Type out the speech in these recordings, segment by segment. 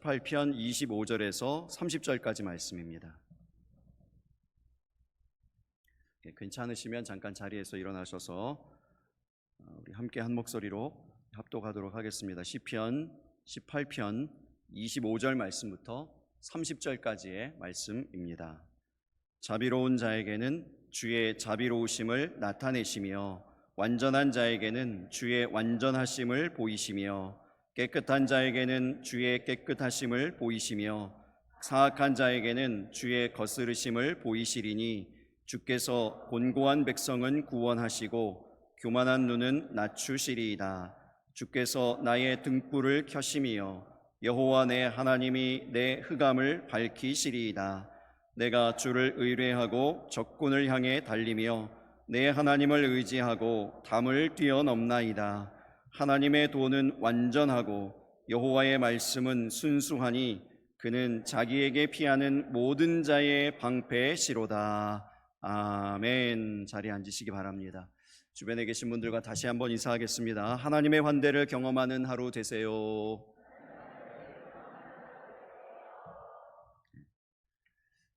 18편 25절에서 30절까지 말씀입니다. 괜찮으시면 잠깐 자리에서 일어나셔서 우리 함께 한 목소리로 합독하도록 하겠습니다. 시편 18편 25절 말씀부터 30절까지의 말씀입니다. 자비로운 자에게는 주의 자비로우심을 나타내시며 완전한 자에게는 주의 완전하심을 보이시며 깨끗한 자에게는 주의 깨끗하심을 보이시며 사악한 자에게는 주의 거스르심을 보이시리니 주께서 곤고한 백성은 구원하시고 교만한 눈은 낮추시리이다. 주께서 나의 등불을 켜심이여 여호와 내 하나님이 내 흑암을 밝히시리이다. 내가 주를 의뢰하고 적군을 향해 달리며 내 하나님을 의지하고 담을 뛰어넘나이다. 하나님의 도는 완전하고 여호와의 말씀은 순수하니 그는 자기에게 피하는 모든 자의 방패시로다. 아멘. 자리에 앉으시기 바랍니다. 주변에 계신 분들과 다시 한번 인사하겠습니다. 하나님의 환대를 경험하는 하루 되세요.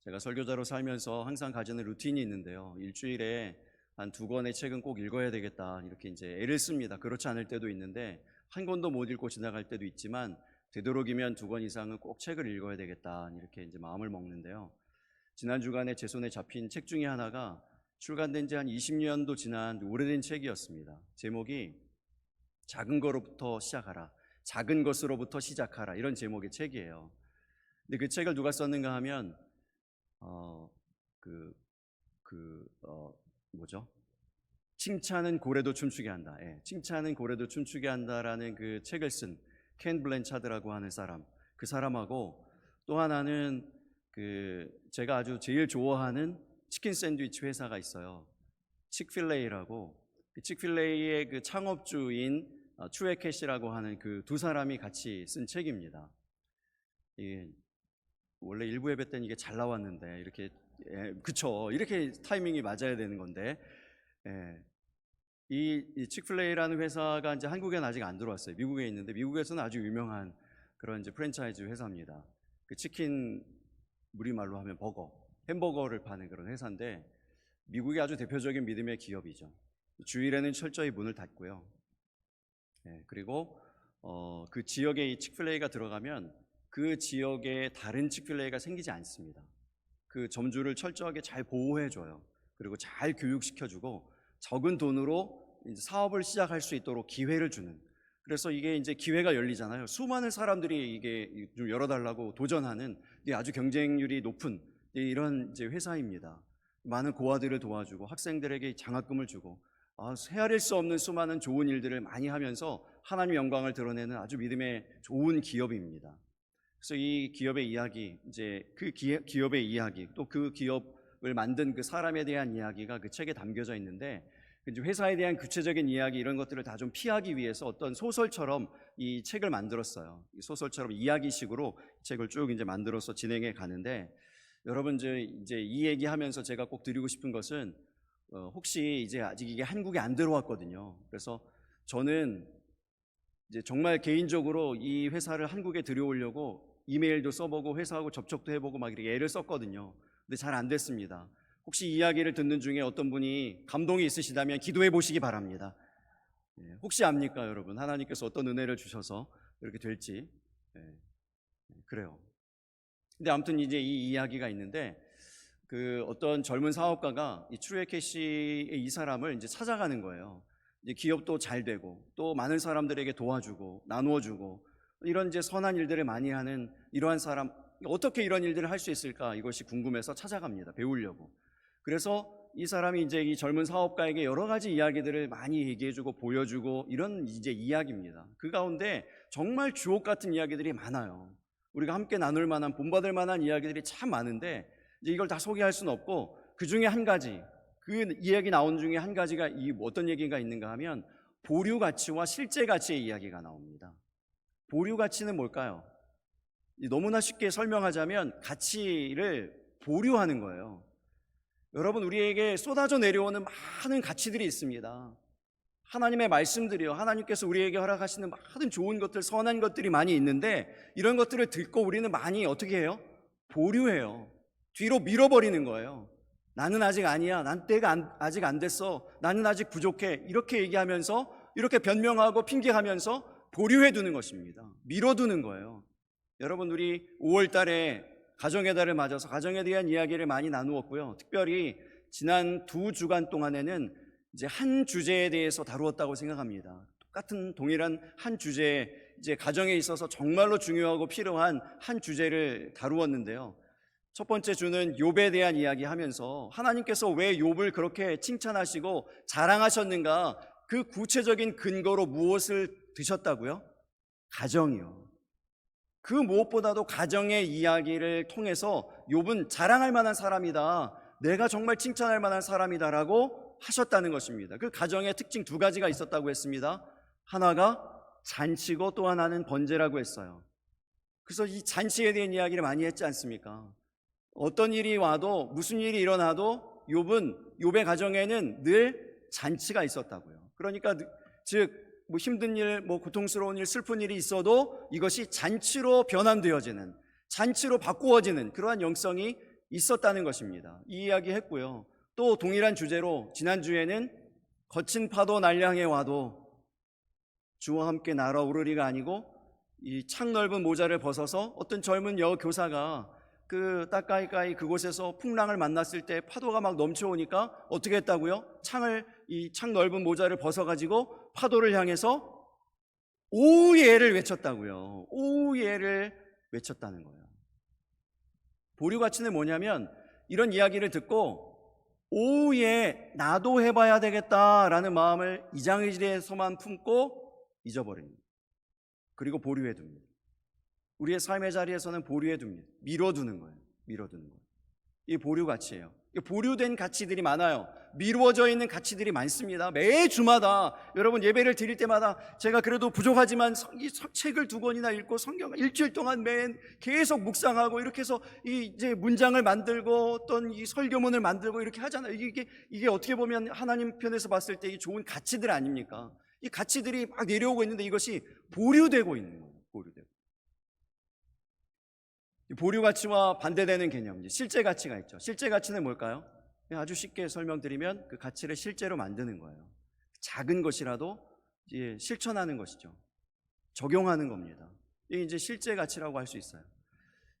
제가 설교자로 살면서 항상 가지는 루틴이 있는데요. 일주일에 한 2권의 책은 꼭 읽어야 되겠다 이렇게 이제 애를 씁니다. 그렇지 않을 때도 있는데 한 권도 못 읽고 지나갈 때도 있지만 되도록이면 2권 이상은 꼭 책을 읽어야 되겠다 이렇게 이제 마음을 먹는데요. 지난 주간에 제 손에 잡힌 책 중에 하나가 출간된 지 한 20년도 지난 오래된 책이었습니다. 제목이 작은 거로부터 시작하라, 작은 것으로부터 시작하라 이런 제목의 책이에요. 근데 그 책을 누가 썼는가 하면 칭찬은 고래도 춤추게 한다. 칭찬은 고래도 춤추게 한다라는 그 책을 쓴 켄 블랜차드라고 하는 사람, 그 사람하고 또 하나는 제가 아주 제일 좋아하는 치킨 샌드위치 회사가 있어요. 칙필레이라고. 칙필레이의 그 창업주인 추에 캐시라고 하는 그 두 사람이 같이 쓴 책입니다. 원래 일부 예배 때는 이게 잘 나왔는데 이렇게 그쵸, 이렇게 타이밍이 맞아야 되는 건데 이 칙필레이라는 회사가 이제 한국에는 아직 안 들어왔어요. 미국에 있는데 미국에서는 아주 유명한 그런 이제 프랜차이즈 회사입니다. 그 치킨 우리말로 하면 버거, 햄버거를 파는 그런 회사인데 미국의 아주 대표적인 믿음의 기업이죠. 주일에는 철저히 문을 닫고요. 그리고 그 지역에 이 칙필레이가 들어가면 그 지역에 다른 칙필레이가 생기지 않습니다. 그 점주를 철저하게 잘 보호해줘요. 그리고 잘 교육시켜주고 적은 돈으로 이제 사업을 시작할 수 있도록 기회를 주는. 그래서 이게 이제 기회가 열리잖아요. 수많은 사람들이 이게 좀 열어달라고 도전하는 아주 경쟁률이 높은 이런 이제 회사입니다. 많은 고아들을 도와주고 학생들에게 장학금을 주고 헤아릴 수 없는 수많은 좋은 일들을 많이 하면서 하나님의 영광을 드러내는 아주 믿음의 좋은 기업입니다. 그래서 이 기업의 이야기, 이제 그 기업의 이야기, 또 그 기업을 만든 그 사람에 대한 이야기가 그 책에 담겨져 있는데 이제 회사에 대한 구체적인 이야기 이런 것들을 다 좀 피하기 위해서 어떤 소설처럼 이 책을 만들었어요. 이 소설처럼 이야기식으로 책을 쭉 이제 만들어서 진행해 가는데 여러분 이제 이 얘기하면서 제가 꼭 드리고 싶은 것은 혹시 이제 아직 이게 한국에 안 들어왔거든요. 그래서 저는 이제 정말 개인적으로 이 회사를 한국에 들여오려고 이메일도 써보고 회사하고 접촉도 해보고 막 이렇게 애를 썼거든요. 근데 잘 안 됐습니다. 혹시 이야기를 듣는 중에 어떤 분이 감동이 있으시다면 기도해 보시기 바랍니다. 혹시 압니까 여러분? 하나님께서 어떤 은혜를 주셔서 이렇게 될지. 그래요. 근데 아무튼 이제 이 이야기가 있는데 그 어떤 젊은 사업가가 이 추에 캐시의 이 사람을 이제 찾아가는 거예요. 이제 기업도 잘 되고 또 많은 사람들에게 도와주고 나누어주고 이런 이제 선한 일들을 많이 하는 이러한 사람, 어떻게 이런 일들을 할 수 있을까 이것이 궁금해서 찾아갑니다. 배우려고. 그래서 이 사람이 이제 이 젊은 사업가에게 여러 가지 이야기들을 많이 얘기해주고 보여주고 이런 이제 이야기입니다. 그 가운데 정말 주옥 같은 이야기들이 많아요. 우리가 함께 나눌 만한 본받을 만한 이야기들이 참 많은데 이제 이걸 다 소개할 수는 없고 그 중에 한 가지, 그 이야기 나온 중에 한 가지가 어떤 얘기가 있는가 하면 보류 가치와 실제 가치의 이야기가 나옵니다. 보류 가치는 뭘까요? 너무나 쉽게 설명하자면 가치를 보류하는 거예요. 여러분, 우리에게 쏟아져 내려오는 많은 가치들이 있습니다. 하나님의 말씀들이요, 하나님께서 우리에게 허락하시는 많은 좋은 것들, 선한 것들이 많이 있는데 이런 것들을 듣고 우리는 많이 어떻게 해요? 보류해요. 뒤로 밀어버리는 거예요. 나는 아직 아니야, 난 때가 아직 안 됐어, 나는 아직 부족해, 이렇게 얘기하면서, 이렇게 변명하고 핑계하면서 보류해 두는 것입니다. 밀어두는 거예요. 여러분, 우리 5월 달에 가정의 달을 맞아서 가정에 대한 이야기를 많이 나누었고요. 특별히 지난 2주간 동안에는 이제 한 주제에 대해서 다루었다고 생각합니다. 똑같은 동일한 한 주제에 이제 가정에 있어서 정말로 중요하고 필요한 한 주제를 다루었는데요. 첫 번째 주는 욥에 대한 이야기하면서 하나님께서 왜 욥을 그렇게 칭찬하시고 자랑하셨는가, 그 구체적인 근거로 무엇을 드셨다고요? 가정이요. 그 무엇보다도 가정의 이야기를 통해서 욥은 자랑할 만한 사람이다, 내가 정말 칭찬할 만한 사람이다라고 하셨다는 것입니다. 그 가정의 특징 2가지가 있었다고 했습니다. 하나가 잔치고 또 하나는 번제라고 했어요. 그래서 이 잔치에 대한 이야기를 많이 했지 않습니까? 어떤 일이 와도, 무슨 일이 일어나도 욥의 가정에는 늘 잔치가 있었다고요. 그러니까 즉 뭐 힘든 일, 뭐 고통스러운 일, 슬픈 일이 있어도 이것이 잔치로 변환되어지는, 잔치로 바꾸어지는 그러한 영성이 있었다는 것입니다. 이 이야기 했고요. 또 동일한 주제로 지난주에는 거친 파도 날 향해 와도 주와 함께 날아오르리가 아니고, 이 창 넓은 모자를 벗어서 어떤 젊은 여교사가 그 따까이까이 그곳에서 풍랑을 만났을 때 파도가 막 넘쳐오니까 어떻게 했다고요? 이 창 넓은 모자를 벗어가지고 파도를 향해서 오예를 외쳤다고요. 오예를 외쳤다는 거예요. 보류 가치는 뭐냐면, 이런 이야기를 듣고 오예, 나도 해봐야 되겠다라는 마음을 이장의질에서만 품고 잊어버립니다. 그리고 보류해둡니다. 우리의 삶의 자리에서는 보류해둡니다. 밀어두는 거예요. 밀어두는 거예요. 이게 보류 가치예요. 보류된 가치들이 많아요. 미루어져 있는 가치들이 많습니다. 매 주마다 여러분 예배를 드릴 때마다 제가 그래도 부족하지만 이 책을 2권이나 읽고 성경 일주일 동안 계속 묵상하고 이렇게 해서 이제 문장을 만들고 어떤 이 설교문을 만들고 이렇게 하잖아요. 이게 어떻게 보면 하나님 편에서 봤을 때 이 좋은 가치들 아닙니까? 이 가치들이 막 내려오고 있는데 이것이 보류되고 있는 거예요. 보류되고. 보류 가치와 반대되는 개념, 실제 가치가 있죠. 실제 가치는 뭘까요? 아주 쉽게 설명드리면 그 가치를 실제로 만드는 거예요. 작은 것이라도 이제 실천하는 것이죠. 적용하는 겁니다. 이게 이제 실제 가치라고 할 수 있어요.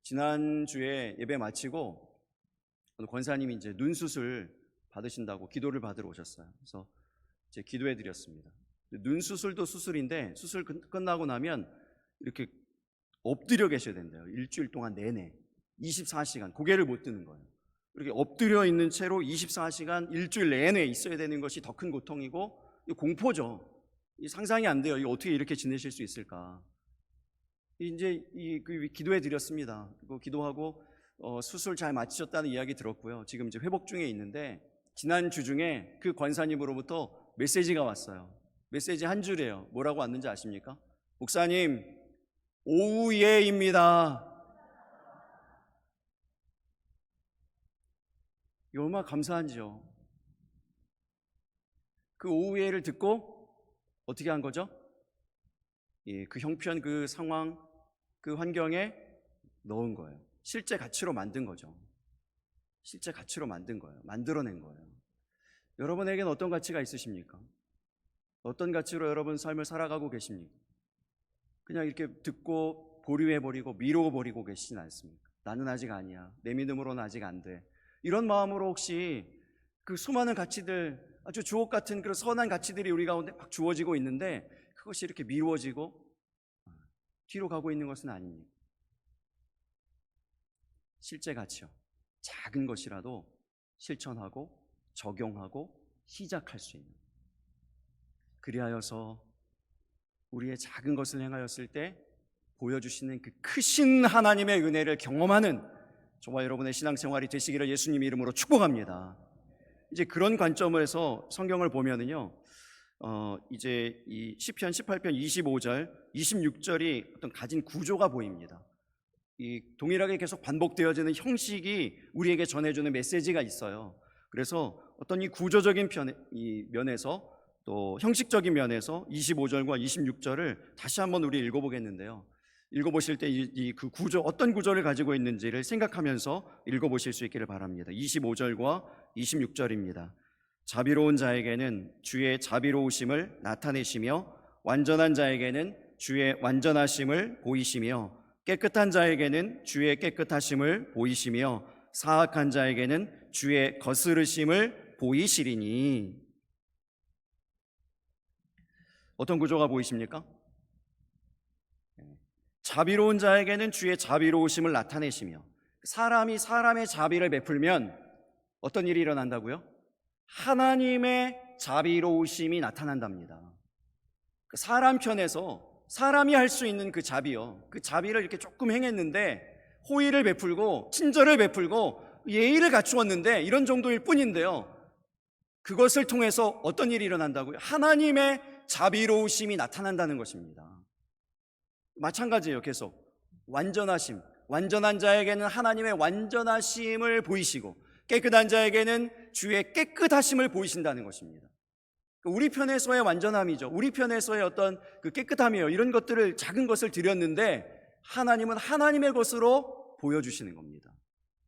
지난주에 예배 마치고 권사님이 이제 눈 수술 받으신다고 기도를 받으러 오셨어요. 그래서 이제 기도해 드렸습니다. 눈 수술도 수술인데 수술 끝나고 나면 이렇게 엎드려 계셔야 된대요. 일주일 동안 내내 24시간 고개를 못 드는 거예요. 이렇게 엎드려 있는 채로 24시간 일주일 내내 있어야 되는 것이 더 큰 고통이고 공포죠. 상상이 안 돼요. 어떻게 이렇게 지내실 수 있을까? 이제 기도해 드렸습니다. 그리고 기도하고 수술 잘 마치셨다는 이야기 들었고요. 지금 이제 회복 중에 있는데 지난 주 중에 그 권사님으로부터 메시지가 왔어요. 메시지 한 줄이에요. 뭐라고 왔는지 아십니까? 목사님, 오예입니다. 이 얼마나 감사한지요. 그 오예를 듣고 어떻게 한 거죠? 그 형편, 그 상황, 그 환경에 넣은 거예요. 실제 가치로 만든 거죠. 실제 가치로 만든 거예요. 만들어낸 거예요. 여러분에게는 어떤 가치가 있으십니까? 어떤 가치로 여러분 삶을 살아가고 계십니까? 그냥 이렇게 듣고 보류해버리고 미뤄버리고 계시진 않습니까? 나는 아직 아니야, 내 믿음으로는 아직 안 돼, 이런 마음으로 혹시 그 수많은 가치들, 아주 주옥 같은 그런 선한 가치들이 우리 가운데 막 주어지고 있는데 그것이 이렇게 미루어지고 뒤로 가고 있는 것은 아닙니까? 실제 가치요. 작은 것이라도 실천하고 적용하고 시작할 수 있는, 그리하여서 우리의 작은 것을 행하였을 때 보여주시는 그 크신 하나님의 은혜를 경험하는 저와 여러분의 신앙생활이 되시기를 예수님 이름으로 축복합니다. 이제 그런 관점에서 성경을 보면은요, 이제 이 시편 18편 25절, 26절이 어떤 가진 구조가 보입니다. 이 동일하게 계속 반복되어지는 형식이 우리에게 전해주는 메시지가 있어요. 그래서 어떤 이 구조적인 이 면에서 또 형식적인 면에서 25절과 26절을 다시 한번 우리 읽어보겠는데요. 읽어보실 때 그 구조, 어떤 구조를 가지고 있는지를 생각하면서 읽어보실 수 있기를 바랍니다. 25절과 26절입니다. 자비로운 자에게는 주의 자비로우심을 나타내시며 완전한 자에게는 주의 완전하심을 보이시며 깨끗한 자에게는 주의 깨끗하심을 보이시며 사악한 자에게는 주의 거스르심을 보이시리니. 어떤 구조가 보이십니까? 자비로운 자에게는 주의 자비로우심을 나타내시며, 사람이 사람의 자비를 베풀면 어떤 일이 일어난다고요? 하나님의 자비로우심이 나타난답니다. 사람 편에서 사람이 할 수 있는 그 자비요, 그 자비를 이렇게 조금 행했는데, 호의를 베풀고 친절을 베풀고 예의를 갖추었는데 이런 정도일 뿐인데요, 그것을 통해서 어떤 일이 일어난다고요? 하나님의 자비로우심이 나타난다는 것입니다. 마찬가지예요. 계속 완전하심, 완전한 자에게는 하나님의 완전하심을 보이시고 깨끗한 자에게는 주의 깨끗하심을 보이신다는 것입니다. 우리 편에서의 완전함이죠. 우리 편에서의 어떤 그 깨끗함이에요. 이런 것들을, 작은 것을 드렸는데 하나님은 하나님의 것으로 보여주시는 겁니다.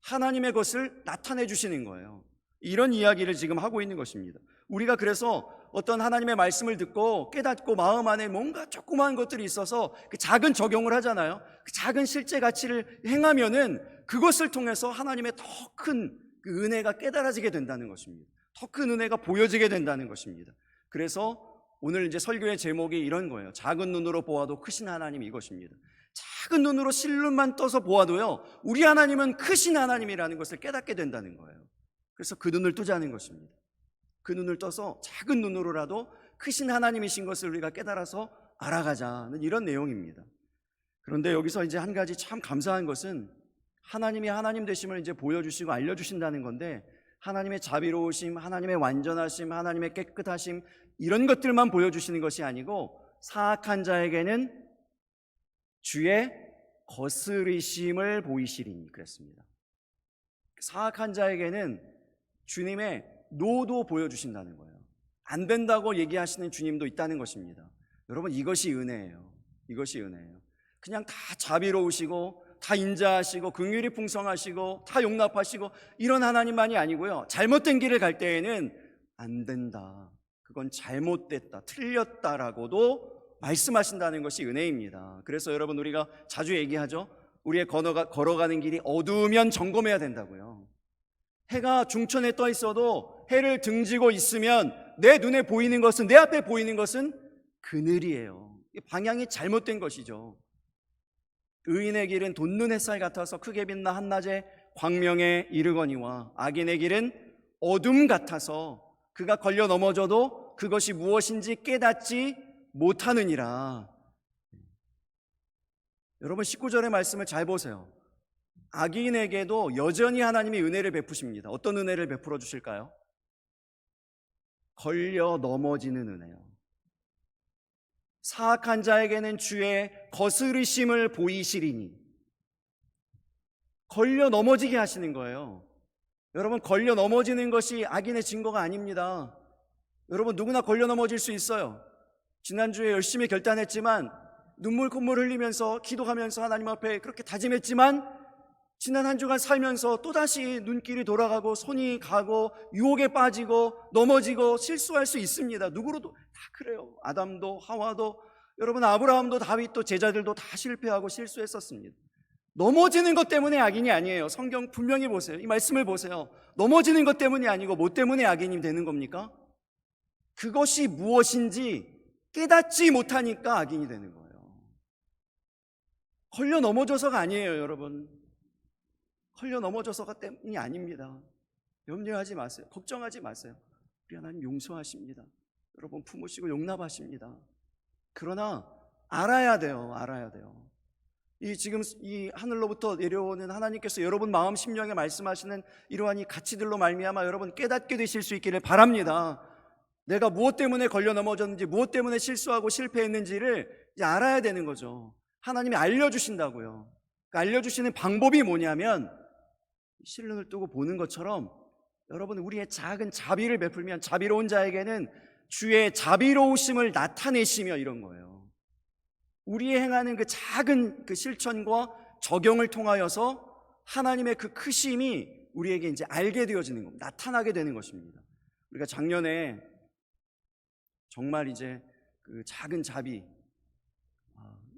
하나님의 것을 나타내 주시는 거예요. 이런 이야기를 지금 하고 있는 것입니다. 우리가 그래서 어떤 하나님의 말씀을 듣고 깨닫고 마음 안에 뭔가 조그마한 것들이 있어서 그 작은 적용을 하잖아요. 그 작은 실제 가치를 행하면은 그것을 통해서 하나님의 더 큰 그 은혜가 깨달아지게 된다는 것입니다. 더 큰 은혜가 보여지게 된다는 것입니다. 그래서 오늘 이제 설교의 제목이 이런 거예요. 작은 눈으로 보아도 크신 하나님, 이것입니다. 작은 눈으로 실눈만 떠서 보아도요, 우리 하나님은 크신 하나님이라는 것을 깨닫게 된다는 거예요. 그래서 그 눈을 뜨자는 것입니다. 그 눈을 떠서 작은 눈으로라도 크신 하나님이신 것을 우리가 깨달아서 알아가자는 이런 내용입니다. 그런데 여기서 이제 한 가지 참 감사한 것은 하나님이 하나님 되심을 이제 보여주시고 알려주신다는 건데, 하나님의 자비로우심, 하나님의 완전하심, 하나님의 깨끗하심, 이런 것들만 보여주시는 것이 아니고 사악한 자에게는 주의 거스르심을 보이시리니 그랬습니다. 사악한 자에게는 주님의 노도 보여주신다는 거예요. 안 된다고 얘기하시는 주님도 있다는 것입니다. 여러분, 이것이 은혜예요. 이것이 은혜예요. 그냥 다 자비로우시고 다 인자하시고 긍휼이 풍성하시고 다 용납하시고 이런 하나님만이 아니고요, 잘못된 길을 갈 때에는 안 된다, 그건 잘못됐다, 틀렸다라고도 말씀하신다는 것이 은혜입니다. 그래서 여러분, 우리가 자주 얘기하죠. 우리의 걸어가는 길이 어두우면 점검해야 된다고요. 해가 중천에 떠 있어도 해를 등지고 있으면 내 눈에 보이는 것은, 내 앞에 보이는 것은 그늘이에요. 방향이 잘못된 것이죠. 의인의 길은 돋는 햇살 같아서 크게 빛나 한낮에 광명에 이르거니와 악인의 길은 어둠 같아서 그가 걸려 넘어져도 그것이 무엇인지 깨닫지 못하느니라. 여러분, 19절의 말씀을 잘 보세요. 악인에게도 여전히 하나님이 은혜를 베푸십니다. 어떤 은혜를 베풀어 주실까요? 걸려 넘어지는 은혜요. 사악한 자에게는 주의 거스르심을 보이시리니. 걸려 넘어지게 하시는 거예요. 여러분, 걸려 넘어지는 것이 악인의 증거가 아닙니다. 여러분, 누구나 걸려 넘어질 수 있어요. 지난주에 열심히 결단했지만, 눈물 콧물 흘리면서 기도하면서 하나님 앞에 그렇게 다짐했지만, 지난 한 주간 살면서 또다시 눈길이 돌아가고 손이 가고 유혹에 빠지고 넘어지고 실수할 수 있습니다. 누구로도 다 그래요. 아담도 하와도, 여러분, 아브라함도 다윗도 제자들도 다 실패하고 실수했었습니다. 넘어지는 것 때문에 악인이 아니에요. 성경 분명히 보세요. 이 말씀을 보세요. 넘어지는 것 때문이 아니고 뭐 때문에 악인이 되는 겁니까? 그것이 무엇인지 깨닫지 못하니까 악인이 되는 거예요. 걸려 넘어져서가 아니에요, 여러분. 걸려 넘어져서가 때문이 아닙니다. 염려하지 마세요. 걱정하지 마세요. 우리 하나님 용서하십니다. 여러분, 품으시고 용납하십니다. 그러나 알아야 돼요. 알아야 돼요. 지금 이 하늘로부터 내려오는 하나님께서 여러분 마음 심령에 말씀하시는 이러한 이 가치들로 말미암아 여러분 깨닫게 되실 수 있기를 바랍니다. 내가 무엇 때문에 걸려 넘어졌는지, 무엇 때문에 실수하고 실패했는지를 이제 알아야 되는 거죠. 하나님이 알려주신다고요. 알려주시는 방법이 뭐냐면, 실눈을 뜨고 보는 것처럼 여러분, 우리의 작은 자비를 베풀면 자비로운 자에게는 주의 자비로우심을 나타내시며 이런 거예요. 우리의 행하는 그 작은 그 실천과 적용을 통하여서 하나님의 그 크심이 우리에게 이제 알게 되어지는 겁니다. 나타나게 되는 것입니다. 우리가 작년에 정말 이제 그 작은 자비,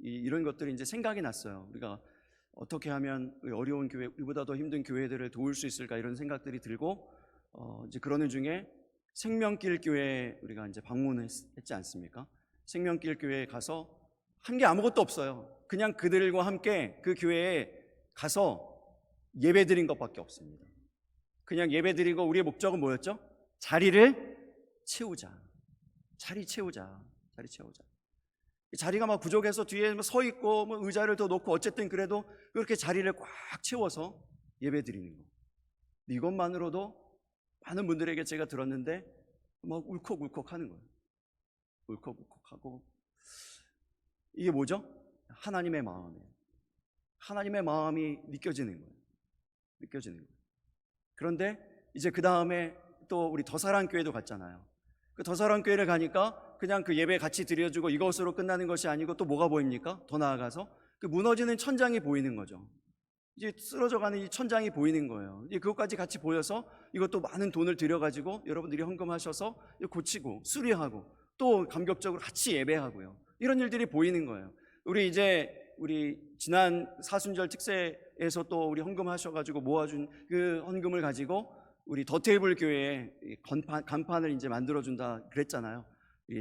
이런 것들이 이제 생각이 났어요. 우리가 어떻게 하면 어려운 교회, 우리보다 더 힘든 교회들을 도울 수 있을까 이런 생각들이 들고 이제 그러는 중에 생명길 교회 우리가 이제 방문했지 않습니까? 생명길 교회에 가서 한 게 아무것도 없어요. 그냥 그들과 함께 그 교회에 가서 예배 드린 것밖에 없습니다. 그냥 예배 드리고 우리의 목적은 뭐였죠? 자리를 채우자. 자리 채우자. 자리가 막 부족해서 뒤에 서 있고 뭐 의자를 더 놓고 어쨌든 그래도 그렇게 자리를 꽉 채워서 예배 드리는 거. 이것만으로도 많은 분들에게 제가 들었는데 막 울컥울컥 하는 거예요. 울컥울컥하고 이게 뭐죠? 하나님의 마음이에요. 하나님의 마음이 느껴지는 거예요. 그런데 이제 그 다음에 또 우리 더사랑교회도 갔잖아요. 그 더사랑교회를 가니까 그냥 그 예배 같이 드려주고 이것으로 끝나는 것이 아니고 또 뭐가 보입니까? 더 나아가서 그 무너지는 천장이 보이는 거죠. 이제 쓰러져가는 이 천장이 보이는 거예요. 이제 그것까지 같이 보여서 이것도 많은 돈을 들여가지고 여러분들이 헌금하셔서 고치고 수리하고 또 감격적으로 같이 예배하고요. 이런 일들이 보이는 거예요. 우리 지난 사순절 특세에서 또 우리 헌금하셔가지고 모아준 그 헌금을 가지고 우리 더테이블 교회에 간판을 이제 만들어준다 그랬잖아요.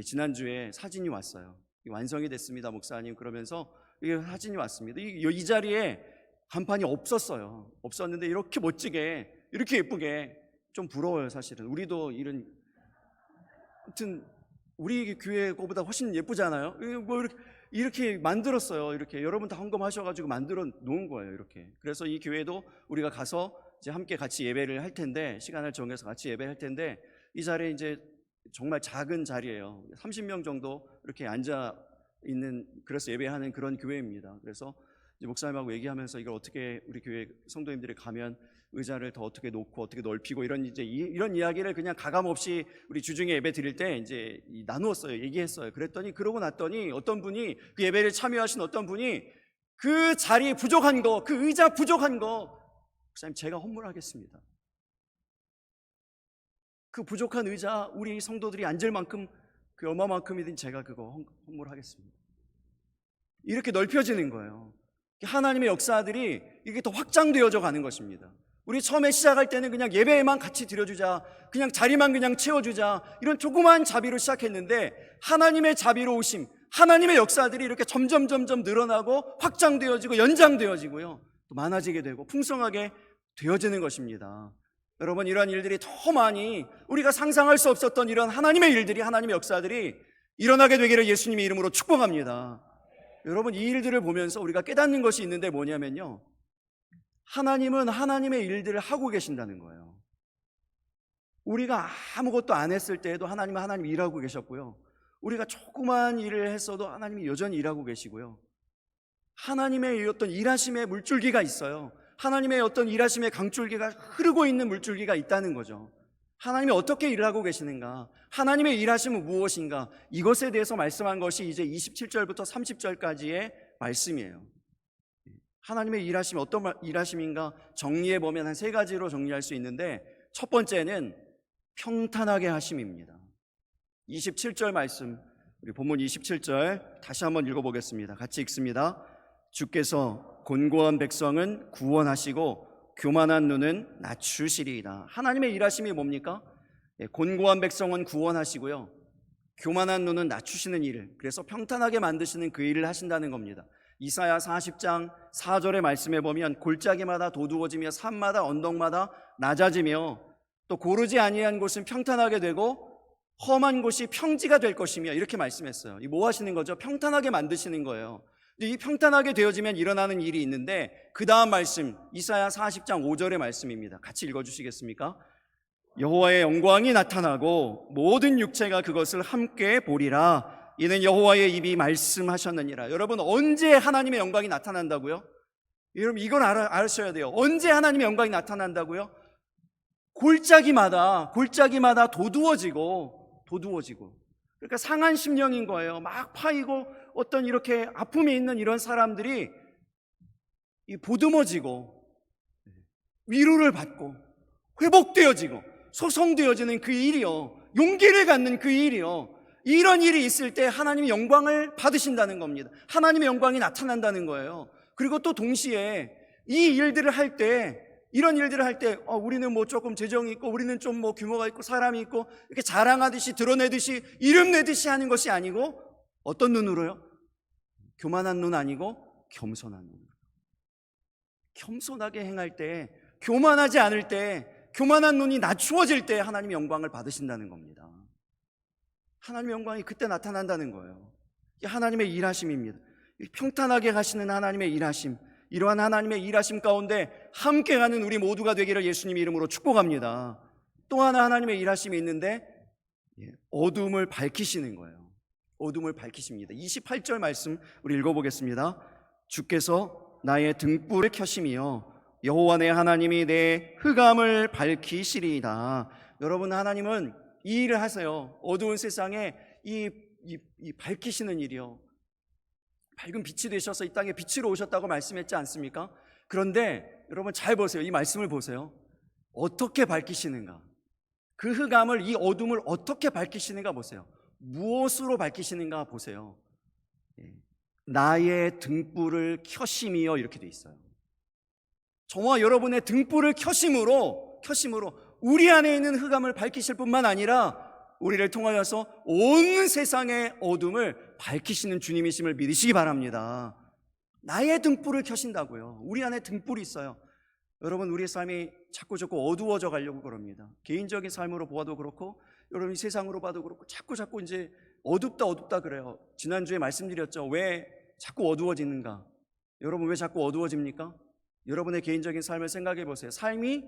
지난주에 사진이 왔어요. 완성이 됐습니다, 목사님. 그러면서 이게 사진이 왔습니다. 이 자리에 간판이 없었어요. 없었는데 이렇게 멋지게, 이렇게 예쁘게, 좀 부러워요, 사실은. 우리도 하여튼 우리 교회 거보다 훨씬 예쁘잖아요. 뭐 이렇게 만들었어요. 이렇게 여러분 다 헌금하셔가지고 만들어 놓은 거예요. 이렇게. 그래서 이 교회도 우리가 가서 이제 함께 같이 예배를 할 텐데, 시간을 정해서 같이 예배할 텐데, 이 자리에 이제 정말 작은 자리예요. 30명 정도 이렇게 앉아 있는, 그래서 예배하는 그런 교회입니다. 그래서 이제 목사님하고 얘기하면서 이걸 어떻게 우리 교회 성도님들이 가면 의자를 더 어떻게 놓고 어떻게 넓히고 이런 이야기를 그냥 가감없이 우리 주중에 예배 드릴 때 이제 나누었어요. 얘기했어요. 그랬더니 그러고 났더니 어떤 분이, 그 예배를 참여하신 어떤 분이 그 자리 부족한 거, 그 의자 부족한 거, 목사님 제가 헌물하겠습니다. 그 부족한 의자 우리 성도들이 앉을 만큼, 그 얼마만큼이든 제가 그거 헌물하겠습니다. 이렇게 넓혀지는 거예요. 하나님의 역사들이 이게 더 확장되어져 가는 것입니다. 우리 처음에 시작할 때는 그냥 예배에만 같이 드려주자, 그냥 자리만 그냥 채워주자, 이런 조그만 자비로 시작했는데 하나님의 자비로우심, 하나님의 역사들이 이렇게 점점 늘어나고 확장되어지고 연장되어지고요, 또 많아지게 되고 풍성하게 되어지는 것입니다. 여러분, 이러한 일들이 더 많이 우리가 상상할 수 없었던 이런 하나님의 일들이, 하나님의 역사들이 일어나게 되기를 예수님의 이름으로 축복합니다. 여러분, 이 일들을 보면서 우리가 깨닫는 것이 있는데 뭐냐면요, 하나님은 하나님의 일들을 하고 계신다는 거예요. 우리가 아무것도 안 했을 때에도 하나님은 하나님 일하고 계셨고요, 우리가 조그만 일을 했어도 하나님이 여전히 일하고 계시고요, 하나님의 어떤 일하심의 물줄기가 있어요. 하나님의 어떤 일하심의 강줄기가 흐르고 있는 물줄기가 있다는 거죠. 하나님이 어떻게 일하고 계시는가, 하나님의 일하심은 무엇인가, 이것에 대해서 말씀한 것이 이제 27절부터 30절까지의 말씀이에요. 하나님의 일하심이 어떤 일하심인가 정리해 보면 한 세 가지로 정리할 수 있는데, 첫 번째는 평탄하게 하심입니다. 27절 말씀, 우리 본문 27절 다시 한번 읽어보겠습니다. 같이 읽습니다. 주께서 곤고한 백성은 구원하시고 교만한 눈은 낮추시리이다. 하나님의 일하심이 뭡니까? 곤고한 백성은 구원하시고요, 교만한 눈은 낮추시는 일을, 그래서 평탄하게 만드시는 그 일을 하신다는 겁니다. 이사야 40장 4절의 말씀에 보면 골짜기마다 도두어지며 산마다 언덕마다 낮아지며 또 고르지 아니한 곳은 평탄하게 되고 험한 곳이 평지가 될 것이며, 이렇게 말씀했어요. 이 뭐 하시는 거죠? 평탄하게 만드시는 거예요. 이 평탄하게 되어지면 일어나는 일이 있는데, 그 다음 말씀 이사야 40장 5절의 말씀입니다. 같이 읽어주시겠습니까? 여호와의 영광이 나타나고 모든 육체가 그것을 함께 보리라. 이는 여호와의 입이 말씀하셨느니라. 여러분, 언제 하나님의 영광이 나타난다고요? 여러분, 이건 아셔야 돼요. 언제 하나님의 영광이 나타난다고요? 골짜기마다 도두어지고 그러니까 상한 심령인 거예요. 막 파이고 어떤 이렇게 아픔이 있는 이런 사람들이 이 보듬어지고 위로를 받고 회복되어지고 소송되어지는 그 일이요, 용기를 갖는 그 일이요, 이런 일이 있을 때 하나님의 영광을 받으신다는 겁니다. 하나님의 영광이 나타난다는 거예요. 그리고 또 동시에 이 일들을 할 때, 이런 일들을 할 때 우리는 뭐 조금 재정이 있고 우리는 좀 뭐 규모가 있고 사람이 있고 이렇게 자랑하듯이 드러내듯이 이름 내듯이 하는 것이 아니고 어떤 눈으로요? 교만한 눈 아니고 겸손한 눈으로. 겸손하게 행할 때, 교만하지 않을 때, 교만한 눈이 낮추어질 때 하나님의 영광을 받으신다는 겁니다. 하나님의 영광이 그때 나타난다는 거예요. 이게 하나님의 일하심입니다. 평탄하게 하시는 하나님의 일하심, 이러한 하나님의 일하심 가운데 함께 가는 우리 모두가 되기를 예수님 이름으로 축복합니다. 또 하나 하나님의 일하심이 있는데 어둠을 밝히시는 거예요. 어둠을 밝히십니다. 28절 말씀 우리 읽어보겠습니다. 주께서 나의 등불을 켜심이여 여호와 내 하나님이 내 흑암을 밝히시리이다. 여러분, 하나님은 이 일을 하세요. 어두운 세상에 이 밝히시는 일이요, 밝은 빛이 되셔서 이 땅에 빛으로 오셨다고 말씀했지 않습니까? 그런데 여러분 잘 보세요. 이 말씀을 보세요. 어떻게 밝히시는가? 그 흑암을, 이 어둠을 어떻게 밝히시는가 보세요. 무엇으로 밝히시는가 보세요. 나의 등불을 켜심이여, 이렇게 돼 있어요. 저와 여러분의 등불을 켜심으로 우리 안에 있는 흑암을 밝히실 뿐만 아니라 우리를 통하여서 온 세상의 어둠을 밝히시는 주님이심을 믿으시기 바랍니다. 나의 등불을 켜신다고요. 우리 안에 등불이 있어요. 여러분, 우리의 삶이 자꾸 어두워져 가려고 그럽니다. 개인적인 삶으로 보아도 그렇고 여러분 세상으로 봐도 그렇고 자꾸 이제 어둡다 그래요. 지난주에 말씀드렸죠. 왜 자꾸 어두워지는가? 여러분, 왜 자꾸 어두워집니까? 여러분의 개인적인 삶을 생각해 보세요. 삶이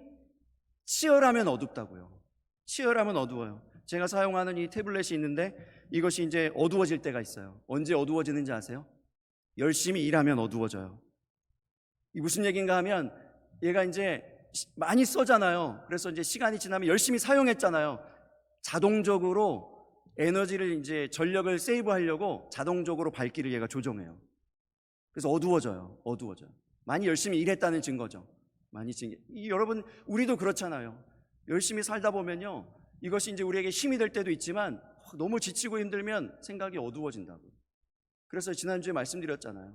치열하면 어둡다고요. 치열하면 어두워요. 제가 사용하는 이 태블릿이 있는데 이것이 이제 어두워질 때가 있어요. 언제 어두워지는지 아세요? 열심히 일하면 어두워져요. 이 무슨 얘기인가 하면 얘가 이제 많이 써잖아요. 그래서 이제 시간이 지나면 열심히 사용했잖아요. 자동적으로 에너지를, 이제 전력을 세이브하려고 자동적으로 밝기를 얘가 조정해요. 그래서 어두워져요. 많이 열심히 일했다는 증거죠. 여러분, 우리도 그렇잖아요. 열심히 살다 보면요, 이것이 이제 우리에게 힘이 될 때도 있지만 너무 지치고 힘들면 생각이 어두워진다고. 그래서 지난주에 말씀드렸잖아요.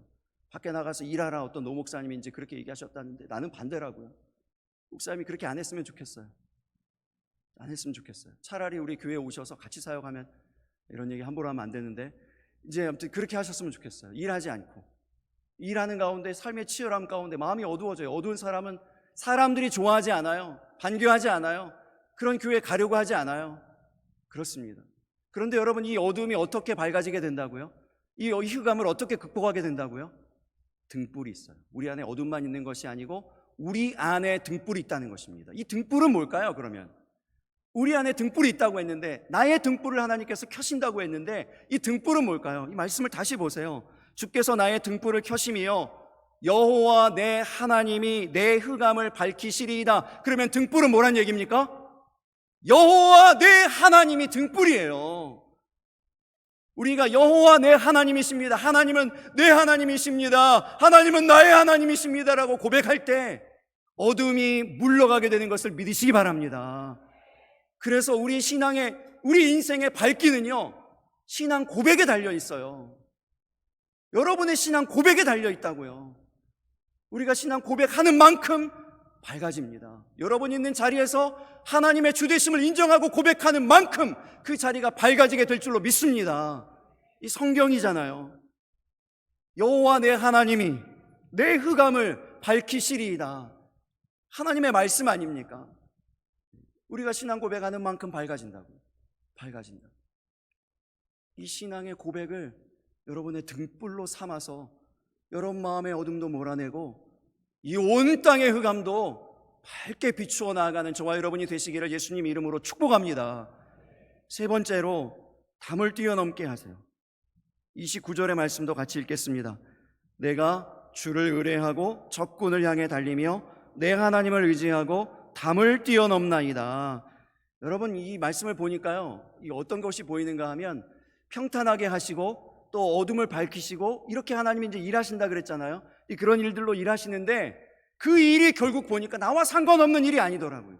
밖에 나가서 일하라, 어떤 노 목사님이 이제 그렇게 얘기하셨다는데 나는 반대라고요. 목사님이 그렇게 안 했으면 좋겠어요. 차라리 우리 교회에 오셔서 같이 사역하면, 이런 얘기 함부로 하면 안 되는데 이제 아무튼 그렇게 하셨으면 좋겠어요. 일하지 않고, 일하는 가운데, 삶의 치열함 가운데 마음이 어두워져요. 어두운 사람은 사람들이 좋아하지 않아요. 반겨하지 않아요. 그런 교회에 가려고 하지 않아요. 그렇습니다. 그런데 여러분, 이 어둠이 어떻게 밝아지게 된다고요? 이 흑암을 어떻게 극복하게 된다고요? 등불이 있어요. 우리 안에 어둠만 있는 것이 아니고 우리 안에 등불이 있다는 것입니다. 이 등불은 뭘까요? 그러면 우리 안에 등불이 있다고 했는데, 나의 등불을 하나님께서 켜신다고 했는데, 이 등불은 뭘까요? 이 말씀을 다시 보세요. 주께서 나의 등불을 켜심이여 여호와 내 하나님이 내 흑암을 밝히시리이다. 그러면 등불은 뭐란 얘기입니까? 여호와 내 하나님이 등불이에요. 우리가 여호와 내 하나님이십니다, 하나님은 내 하나님이십니다, 하나님은 나의 하나님이십니다라고 고백할 때 어둠이 물러가게 되는 것을 믿으시기 바랍니다. 그래서 우리 인생의 밝기는요, 신앙 고백에 달려 있어요. 여러분의 신앙 고백에 달려 있다고요. 우리가 신앙 고백하는 만큼 밝아집니다. 여러분이 있는 자리에서 하나님의 주되심을 인정하고 고백하는 만큼 그 자리가 밝아지게 될 줄로 믿습니다. 이 성경이잖아요. 여호와 내 하나님이 내 흑암을 밝히시리이다. 하나님의 말씀 아닙니까? 우리가 신앙 고백하는 만큼 밝아진다. 이 신앙의 고백을 여러분의 등불로 삼아서 여러분 마음의 어둠도 몰아내고 이 온 땅의 흑암도 밝게 비추어 나아가는 저와 여러분이 되시기를 예수님 이름으로 축복합니다. 세 번째로, 담을 뛰어넘게 하세요. 29절의 말씀도 같이 읽겠습니다. 내가 주를 의뢰하고 적군을 향해 달리며 내 하나님을 의지하고 담을 뛰어넘나이다. 여러분, 이 말씀을 보니까요, 이 어떤 것이 보이는가 하면 평탄하게 하시고 또 어둠을 밝히시고 이렇게 하나님이 이제 일하신다 그랬잖아요. 그런 일들로 일하시는데 그 일이 결국 보니까 나와 상관없는 일이 아니더라고요.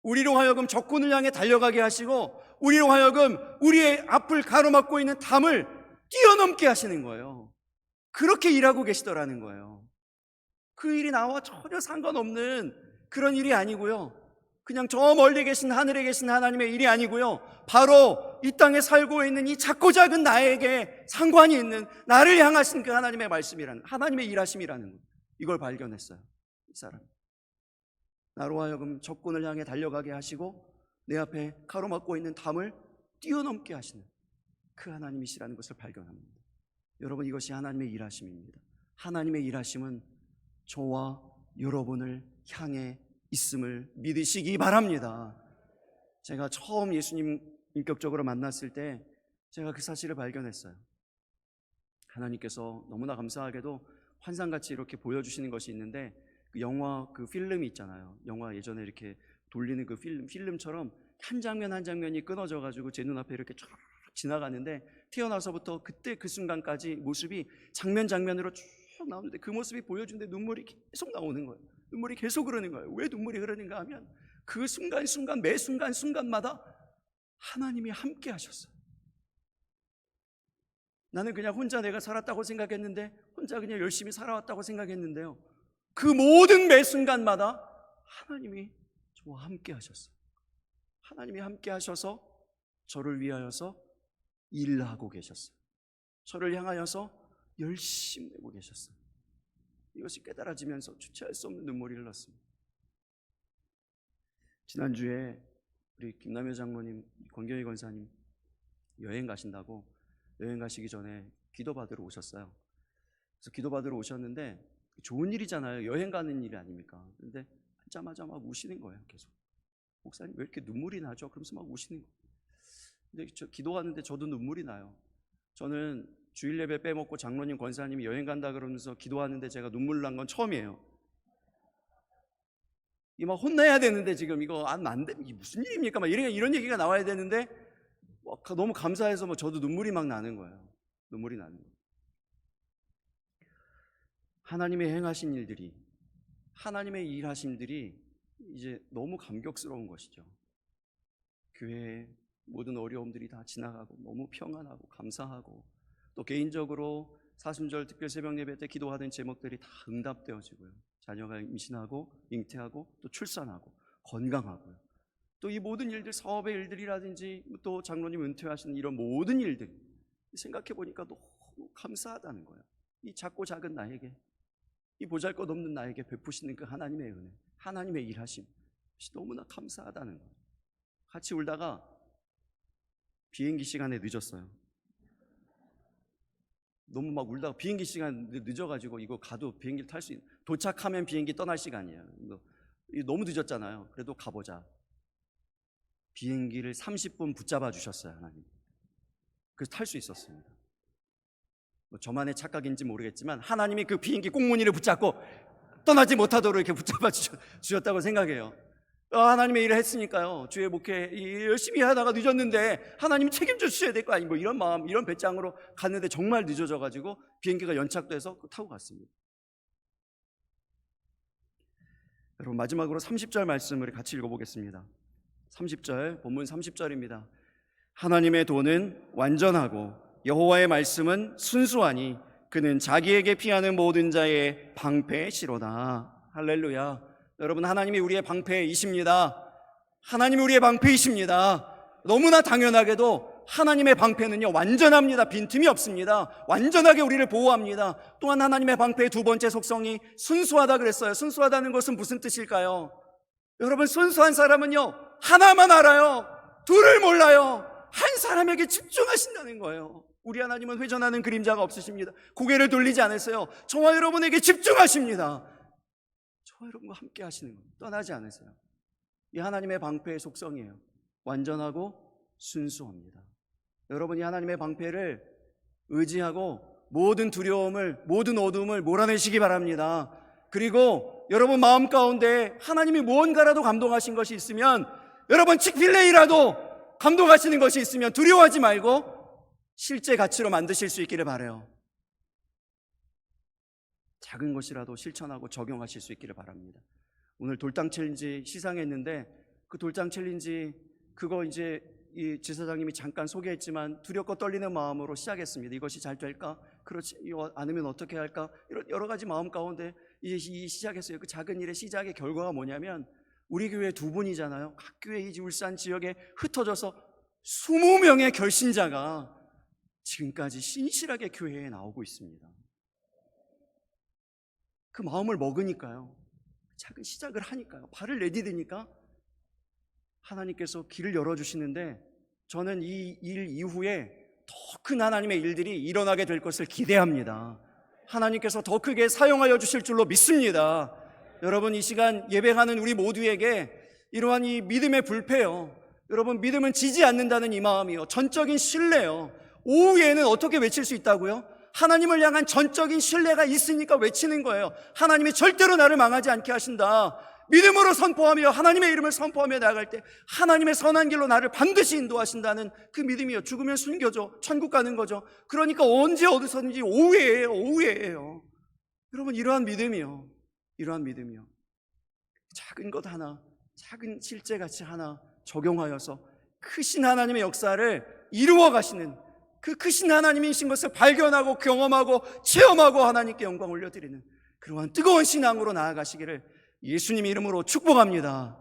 우리로 하여금 적군을 향해 달려가게 하시고 우리로 하여금 우리의 앞을 가로막고 있는 담을 뛰어넘게 하시는 거예요. 그렇게 일하고 계시더라는 거예요. 그 일이 나와 전혀 상관없는 그런 일이 아니고요, 그냥 저 멀리 계신 하늘에 계신 하나님의 일이 아니고요, 바로 이 땅에 살고 있는 이 작고 작은 나에게 상관이 있는 나를 향하신 그 하나님의 말씀이라는, 하나님의 일하심이라는 것, 이걸 발견했어요. 이 사람 나로 하여금 적군을 향해 달려가게 하시고 내 앞에 가로막고 있는 담을 뛰어넘게 하시는 그 하나님이시라는 것을 발견합니다. 여러분, 이것이 하나님의 일하심입니다. 하나님의 일하심은 저와 여러분을 향해 있음을 믿으시기 바랍니다. 제가 처음 예수님 인격적으로 만났을 때 제가 그 사실을 발견했어요. 하나님께서 너무나 감사하게도 환상같이 이렇게 보여주시는 것이 있는데, 그 영화 그 필름이 있잖아요. 영화 예전에 이렇게 돌리는 그 필름처럼 한 장면 한 장면이 끊어져 가지고 제 눈앞에 이렇게 쫙 지나가는데, 태어나서부터 그때 그 순간까지 모습이 장면 장면으로 쭉 나오는데 그 모습이 보여주는데 눈물이 계속 나오는 거예요. 눈물이 계속 흐르는 거예요. 왜 눈물이 흐르는가 하면 그 순간순간 매 순간순간마다 하나님이 함께 하셨어요. 나는 그냥 혼자 내가 살았다고 생각했는데, 혼자 그냥 열심히 살아왔다고 생각했는데요, 그 모든 매 순간마다 하나님이 저와 함께 하셨어요. 하나님이 함께 하셔서 저를 위하여서 일하고 계셨어요. 저를 향하여서 열심히 내고 계셨어요. 이것이 깨달아지면서 주체할 수 없는 눈물이 흘렀습니다. 지난주에 우리 김남효 장로님, 권경희 권사님 여행 가신다고, 여행 가시기 전에 기도받으러 오셨어요. 그래서 기도받으러 오셨는데, 좋은 일이잖아요. 여행 가는 일이 아닙니까? 근데 앉자마자 막 우시는 거예요. 계속. 목사님 왜 이렇게 눈물이 나죠? 그러면서 막 우시는 거예요. 근데 저 기도하는데 저도 눈물이 나요. 저는 주일 예배 빼먹고 장로님, 권사님이 여행 간다 그러면서 기도하는데 제가 눈물 난 건 처음이에요. 이 막 혼내야 되는데 지금 이거 안 돼. 이게 무슨 일입니까? 막 이런 얘기가 나와야 되는데 너무 감사해서 뭐 저도 눈물이 막 나는 거예요. 눈물이 나는 거예요. 하나님의 행하신 일들이, 하나님의 일하심들이 이제 너무 감격스러운 것이죠. 교회의 모든 어려움들이 다 지나가고 너무 평안하고 감사하고, 또 개인적으로 사순절 특별 새벽 예배 때 기도하던 제목들이 다 응답되어지고요, 자녀가 임신하고 잉태하고 또 출산하고 건강하고요, 또 이 모든 일들, 사업의 일들이라든지 또 장로님 은퇴하시는 이런 모든 일들 생각해 보니까 너무 감사하다는 거예요. 이 작고 작은 나에게, 이 보잘것없는 나에게 베푸시는 그 하나님의 은혜, 하나님의 일하심, 너무나 감사하다는 거예요. 같이 울다가 비행기 시간에 늦었어요. 너무 막 울다가 비행기 시간 늦어가지고 이거 가도 비행기를 탈 수 있는, 도착하면 비행기 떠날 시간이에요. 이거 너무 늦었잖아요. 그래도 가보자. 비행기를 30분 붙잡아 주셨어요, 하나님. 그래서 탈 수 있었습니다. 뭐 저만의 착각인지 모르겠지만 하나님이 그 비행기 꽁무니를 붙잡고 떠나지 못하도록 이렇게 붙잡아 주셨다고 생각해요. 하나님의 일을 했으니까요, 주의 목회 열심히 하다가 늦었는데 하나님이 책임져 주셔야 될 거 아니, 뭐 이런 마음, 이런 배짱으로 갔는데 정말 늦어져가지고 비행기가 연착돼서 타고 갔습니다. 여러분, 마지막으로 30절 말씀을 같이 읽어보겠습니다. 30절, 본문 30절입니다. 하나님의 도는 완전하고 여호와의 말씀은 순수하니 그는 자기에게 피하는 모든 자의 방패시로다. 할렐루야. 여러분, 하나님이 우리의 방패이십니다. 하나님이 우리의 방패이십니다. 너무나 당연하게도 하나님의 방패는요, 완전합니다. 빈틈이 없습니다. 완전하게 우리를 보호합니다. 또한 하나님의 방패의 두 번째 속성이 순수하다 그랬어요. 순수하다는 것은 무슨 뜻일까요? 여러분, 순수한 사람은요, 하나만 알아요. 둘을 몰라요. 한 사람에게 집중하신다는 거예요. 우리 하나님은 회전하는 그림자가 없으십니다. 고개를 돌리지 않으세요. 저와 여러분에게 집중하십니다. 저와 여러분과 함께 하시는 겁니다. 떠나지 않으세요. 이 하나님의 방패의 속성이에요. 완전하고 순수합니다. 여러분이 하나님의 방패를 의지하고 모든 두려움을, 모든 어둠을 몰아내시기 바랍니다. 그리고 여러분 마음 가운데 하나님이 무언가라도 감동하신 것이 있으면, 여러분 칙필레이라도 감동하시는 것이 있으면 두려워하지 말고 실제 가치로 만드실 수 있기를 바라요. 작은 것이라도 실천하고 적용하실 수 있기를 바랍니다. 오늘 돌당 챌린지 시상했는데 그 돌당 챌린지 그거 이제 이 지사장님이 잠깐 소개했지만 두렵고 떨리는 마음으로 시작했습니다. 이것이 잘 될까? 그렇지 않으면 어떻게 할까? 이런 여러 가지 마음 가운데 이제 시작했어요. 그 작은 일의 시작의 결과가 뭐냐면 우리 교회 두 분이잖아요. 각 교회 이 울산 지역에 흩어져서 20명의 결신자가 지금까지 신실하게 교회에 나오고 있습니다. 그 마음을 먹으니까요. 작은 시작을 하니까요. 발을 내디디니까 하나님께서 길을 열어주시는데 저는 이 일 이후에 더 큰 하나님의 일들이 일어나게 될 것을 기대합니다. 하나님께서 더 크게 사용하여 주실 줄로 믿습니다. 여러분, 이 시간 예배하는 우리 모두에게 이러한 이 믿음의 불패요. 여러분, 믿음은 지지 않는다는 이 마음이요. 전적인 신뢰요. 오후에는 어떻게 외칠 수 있다고요? 하나님을 향한 전적인 신뢰가 있으니까 외치는 거예요. 하나님이 절대로 나를 망하지 않게 하신다. 믿음으로 선포하며 하나님의 이름을 선포하며 나아갈 때 하나님의 선한 길로 나를 반드시 인도하신다는 그 믿음이요. 죽으면 숨겨져 천국 가는 거죠. 그러니까 언제 어디서든지 오후에예요. 여러분, 이러한 믿음이요. 작은 것 하나, 작은 실제 가치 하나 적용하여서 크신 하나님의 역사를 이루어 가시는 그 크신 하나님이신 것을 발견하고 경험하고 체험하고 하나님께 영광 올려드리는 그러한 뜨거운 신앙으로 나아가시기를 예수님 이름으로 축복합니다.